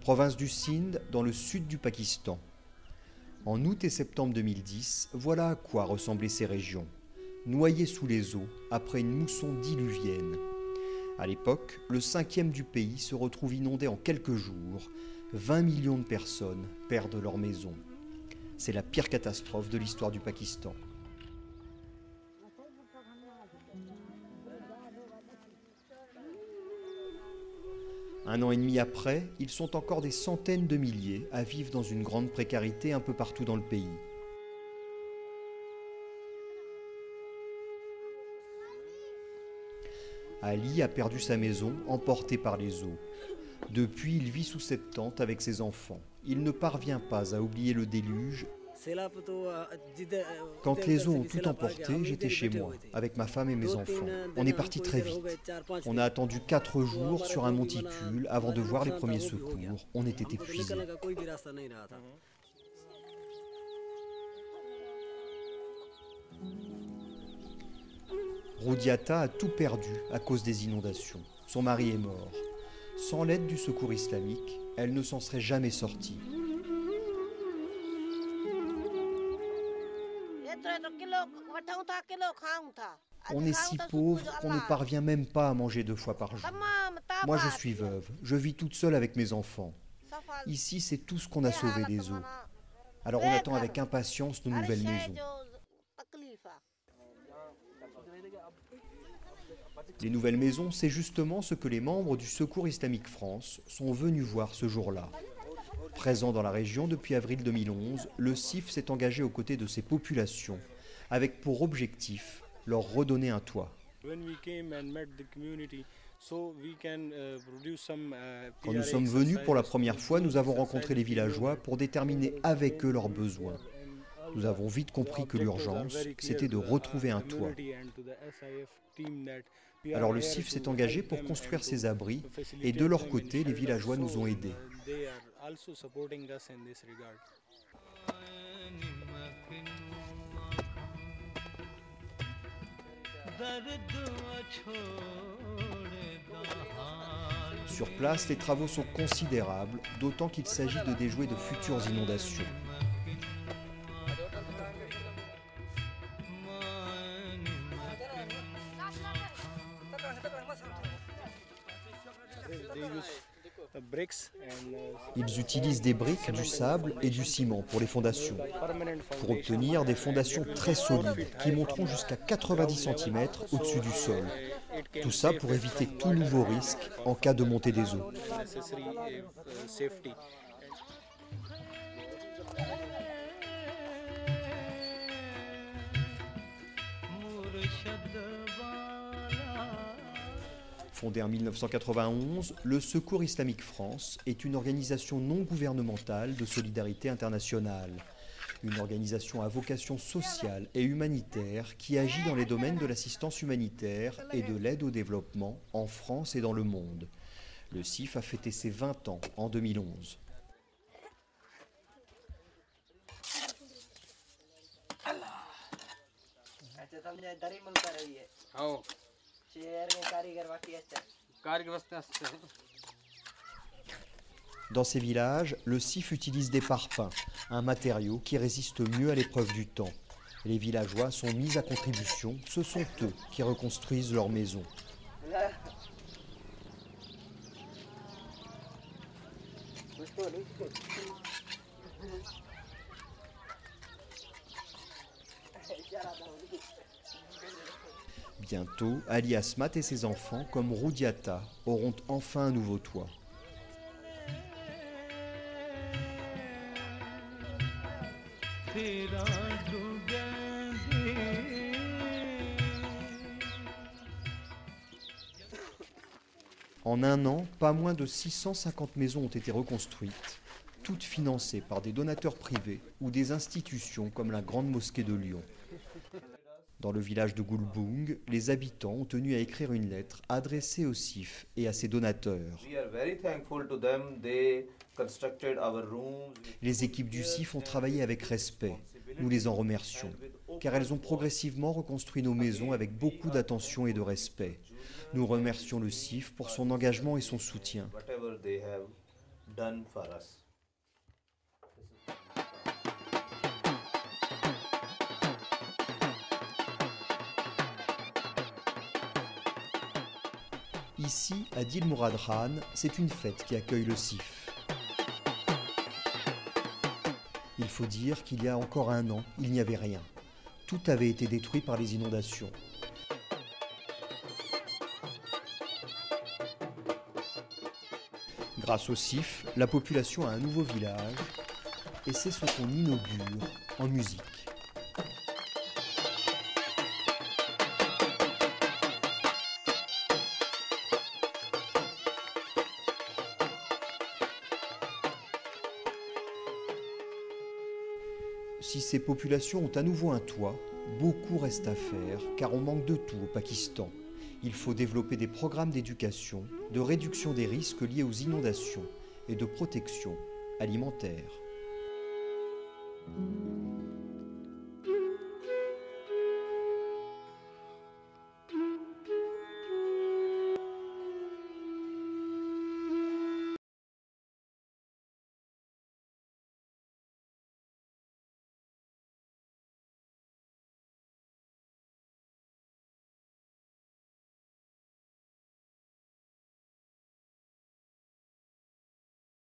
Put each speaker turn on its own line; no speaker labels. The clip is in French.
Province du Sindh, dans le sud du Pakistan. En août et septembre 2010, voilà à quoi ressemblaient ces régions, noyées sous les eaux après une mousson diluvienne. À l'époque, le 5e du pays se retrouve inondé en quelques jours. 20 millions de personnes perdent leur maison. C'est la pire catastrophe de l'histoire du Pakistan. Un an et demi après, ils sont encore des centaines de milliers à vivre dans une grande précarité un peu partout dans le pays. Ali a perdu sa maison, emportée par les eaux. Depuis, il vit sous cette tente avec ses enfants. Il ne parvient pas à oublier le déluge. Quand les eaux ont tout emporté, j'étais chez moi, avec ma femme et mes enfants. On est parti très vite. On a attendu 4 jours sur un monticule avant de voir les premiers secours. On était épuisés. Roudiata a tout perdu à cause des inondations. Son mari est mort. Sans l'aide du secours islamique, elle ne s'en serait jamais sortie. On est si pauvre qu'on ne parvient même pas à manger 2 fois par jour. Moi, je suis veuve. Je vis toute seule avec mes enfants. Ici, c'est tout ce qu'on a sauvé des eaux. Alors on attend avec impatience nos nouvelles maisons. Les nouvelles maisons, c'est justement ce que les membres du Secours Islamique France sont venus voir ce jour-là. Présent dans la région depuis avril 2011, le CIF s'est engagé aux côtés de ces populations, avec pour objectif leur redonner un toit. Quand nous sommes venus pour la première fois, nous avons rencontré les villageois pour déterminer avec eux leurs besoins. Nous avons vite compris que l'urgence, c'était de retrouver un toit. Alors le CIF s'est engagé pour construire ces abris et de leur côté, les villageois nous ont aidés. Sur place, les travaux sont considérables, d'autant qu'il s'agit de déjouer de futures inondations. Ils utilisent des briques, du sable et du ciment pour les fondations, pour obtenir des fondations très solides qui monteront jusqu'à 90 cm au-dessus du sol. Tout ça pour éviter tout nouveau risque en cas de montée des eaux. Fondé en 1991, le Secours Islamique France est une organisation non gouvernementale de solidarité internationale. Une organisation à vocation sociale et humanitaire qui agit dans les domaines de l'assistance humanitaire et de l'aide au développement en France et dans le monde. Le CIF a fêté ses 20 ans en 2011. Dans ces villages, le CIF utilise des parpaings, un matériau qui résiste mieux à l'épreuve du temps. Les villageois sont mis à contribution, ce sont eux qui reconstruisent leur maison. Bientôt, Ali Asmat et ses enfants, comme Roudiata, auront enfin un nouveau toit. En un an, pas moins de 650 maisons ont été reconstruites, toutes financées par des donateurs privés ou des institutions comme la Grande Mosquée de Lyon. Dans le village de Gulbung, les habitants ont tenu à écrire une lettre adressée au CIF et à ses donateurs. Les équipes du CIF ont travaillé avec respect. Nous les en remercions, car elles ont progressivement reconstruit nos maisons avec beaucoup d'attention et de respect. Nous remercions le CIF pour son engagement et son soutien. Ici, à Dil Mourad Khan, c'est une fête qui accueille le CIF. Il faut dire qu'il y a encore un an, il n'y avait rien. Tout avait été détruit par les inondations. Grâce au CIF, la population a un nouveau village et c'est ce qu'on inaugure en musique. Si ces populations ont à nouveau un toit, beaucoup reste à faire car on manque de tout au Pakistan. Il faut développer des programmes d'éducation, de réduction des risques liés aux inondations et de protection alimentaire.